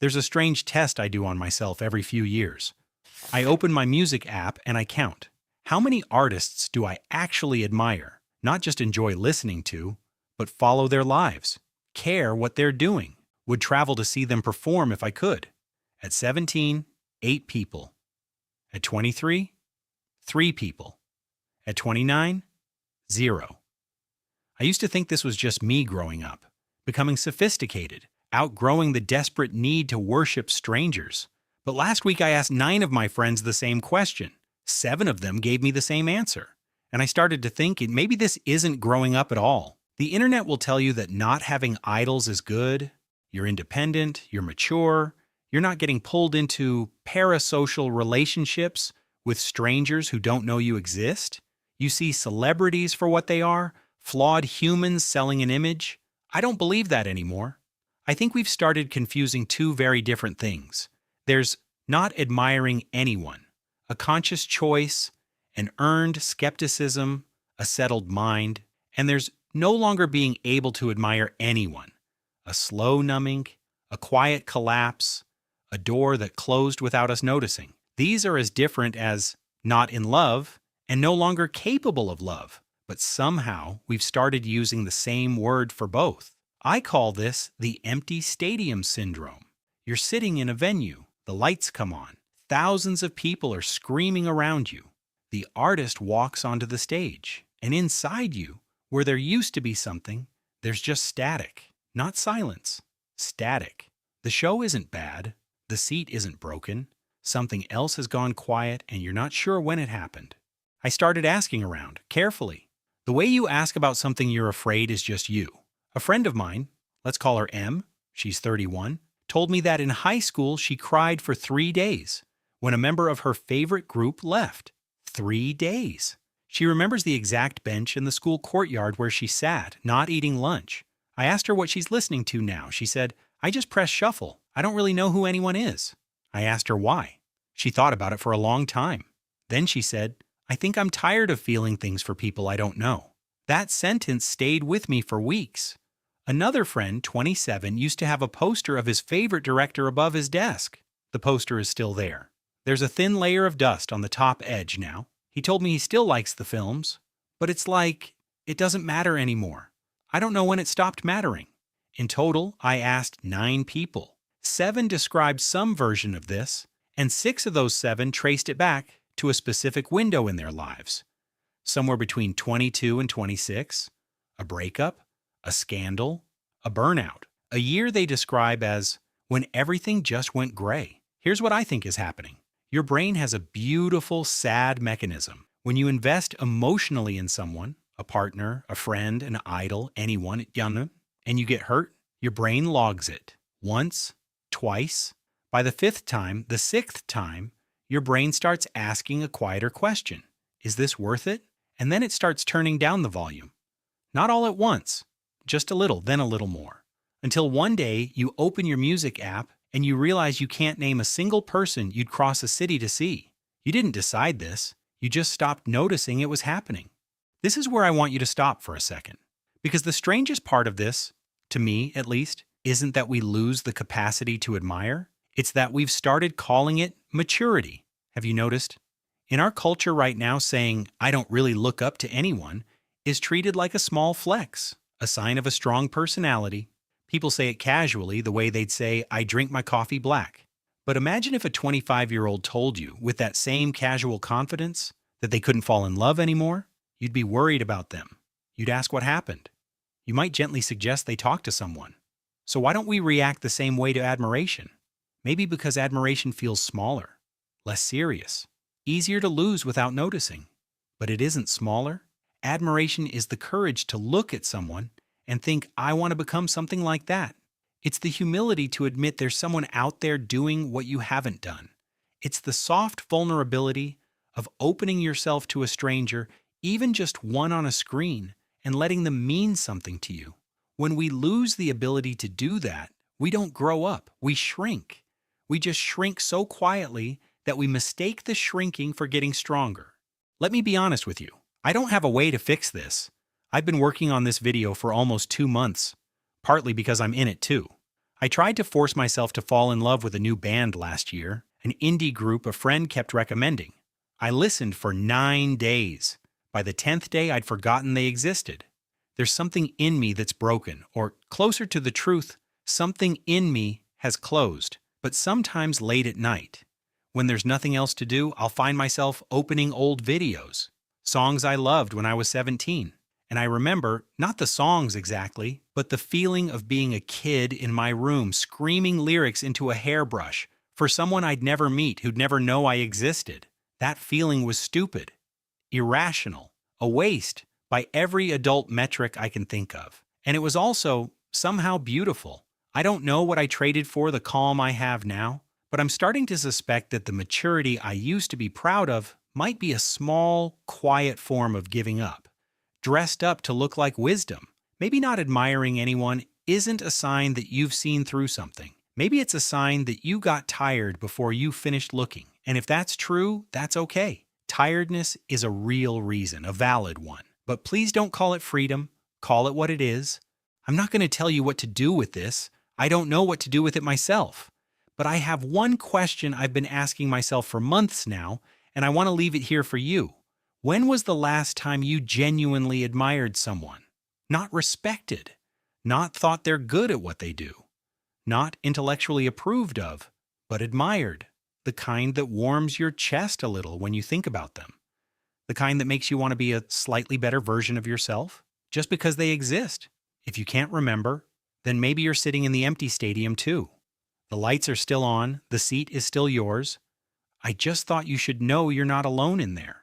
There's a strange test I do on myself every few years. I open my music app and I count. How many artists do I actually admire? Not just enjoy listening to, but follow their lives, care what they're doing, would travel to see them perform if I could. At 17, 8 people. At 23, 3 people. At 29, 0. I used to think this was just me growing up, becoming sophisticated, outgrowing the desperate need to worship strangers. But last week I asked 9 of my friends the same question. 7 of them gave me the same answer. And I started to think maybe this isn't growing up at all. The internet will tell you that not having idols is good, you're independent, you're mature, you're not getting pulled into parasocial relationships with strangers who don't know you exist. You see celebrities for what they are, flawed humans selling an image. I don't believe that anymore. I think we've started confusing two very different things. There's not admiring anyone, a conscious choice, an earned skepticism, a settled mind, and there's no longer being able to admire anyone, a slow numbing, a quiet collapse, a door that closed without us noticing. These are as different as not in love and no longer capable of love, but somehow we've started using the same word for both. I call this the empty stadium syndrome. You're sitting in a venue, the lights come on, thousands of people are screaming around you. The artist walks onto the stage, and inside you, where there used to be something, there's just static, not silence, static. The show isn't bad, the seat isn't broken, something else has gone quiet and you're not sure when it happened. I started asking around, carefully. The way you ask about something you're afraid is just you. A friend of mine, let's call her M, she's 31, told me that in high school she cried for 3 days when a member of her favorite group left. 3 days. She remembers the exact bench in the school courtyard where she sat, not eating lunch. I asked her what she's listening to now. She said, I just press shuffle. I don't really know who anyone is. I asked her why. She thought about it for a long time. Then she said, I think I'm tired of feeling things for people I don't know. That sentence stayed with me for weeks. Another friend, 27, used to have a poster of his favorite director above his desk. The poster is still there. There's a thin layer of dust on the top edge now. He told me he still likes the films, but it's like it doesn't matter anymore. I don't know when it stopped mattering. In total, I asked 9 people. 7 described some version of this, and 6 of those 7 traced it back to a specific window in their lives. Somewhere between 22 and 26, a breakup, a scandal, a burnout, a year they describe as when everything just went gray. Here's what I think is happening. Your brain has a beautiful, sad mechanism. When you invest emotionally in someone, a partner, a friend, an idol, anyone, and you get hurt, your brain logs it. Once, twice. By the 5th time, the 6th time, your brain starts asking a quieter question. Is this worth it? And then it starts turning down the volume. Not all at once, just a little, then a little more. Until one day you open your music app and you realize you can't name a single person you'd cross a city to see. You didn't decide this, you just stopped noticing it was happening. This is where I want you to stop for a second. Because the strangest part of this, to me at least, isn't that we lose the capacity to admire. It's that we've started calling it maturity. Have you noticed? In our culture right now, saying, I don't really look up to anyone, is treated like a small flex, a sign of a strong personality. People say it casually, the way they'd say, I drink my coffee black. But imagine if a 25-year-old told you, with that same casual confidence, that they couldn't fall in love anymore. You'd be worried about them. You'd ask what happened. You might gently suggest they talk to someone. So why don't we react the same way to admiration? Maybe because admiration feels smaller, less serious, easier to lose without noticing. But it isn't smaller. Admiration is the courage to look at someone and think, I want to become something like that. It's the humility to admit there's someone out there doing what you haven't done. It's the soft vulnerability of opening yourself to a stranger, even just one on a screen, and letting them mean something to you. When we lose the ability to do that, we don't grow up, we shrink. We just shrink so quietly that we mistake the shrinking for getting stronger. Let me be honest with you. I don't have a way to fix this. I've been working on this video for almost 2 months, partly because I'm in it too. I tried to force myself to fall in love with a new band last year, an indie group a friend kept recommending. I listened for 9 days. By the 10th day, I'd forgotten they existed. There's something in me that's broken, or closer to the truth, something in me has closed. But sometimes late at night, when there's nothing else to do, I'll find myself opening old videos, songs I loved when I was 17. And I remember, not the songs exactly, but the feeling of being a kid in my room screaming lyrics into a hairbrush for someone I'd never meet who'd never know I existed. That feeling was stupid, irrational, a waste by every adult metric I can think of. And it was also somehow beautiful. I don't know what I traded for the calm I have now, but I'm starting to suspect that the maturity I used to be proud of might be a small, quiet form of giving up, dressed up to look like wisdom. Maybe not admiring anyone isn't a sign that you've seen through something. Maybe it's a sign that you got tired before you finished looking. And if that's true, that's okay. Tiredness is a real reason, a valid one. But please don't call it freedom. Call it what it is. I'm not going to tell you what to do with this. I don't know what to do with it myself. But I have one question I've been asking myself for months now, and I want to leave it here for you. When was the last time you genuinely admired someone? Not respected. Not thought they're good at what they do. Not intellectually approved of, but admired. The kind that warms your chest a little when you think about them. The kind that makes you want to be a slightly better version of yourself, just because they exist. If you can't remember, then maybe you're sitting in the empty stadium too. The lights are still on, the seat is still yours. I just thought you should know you're not alone in there.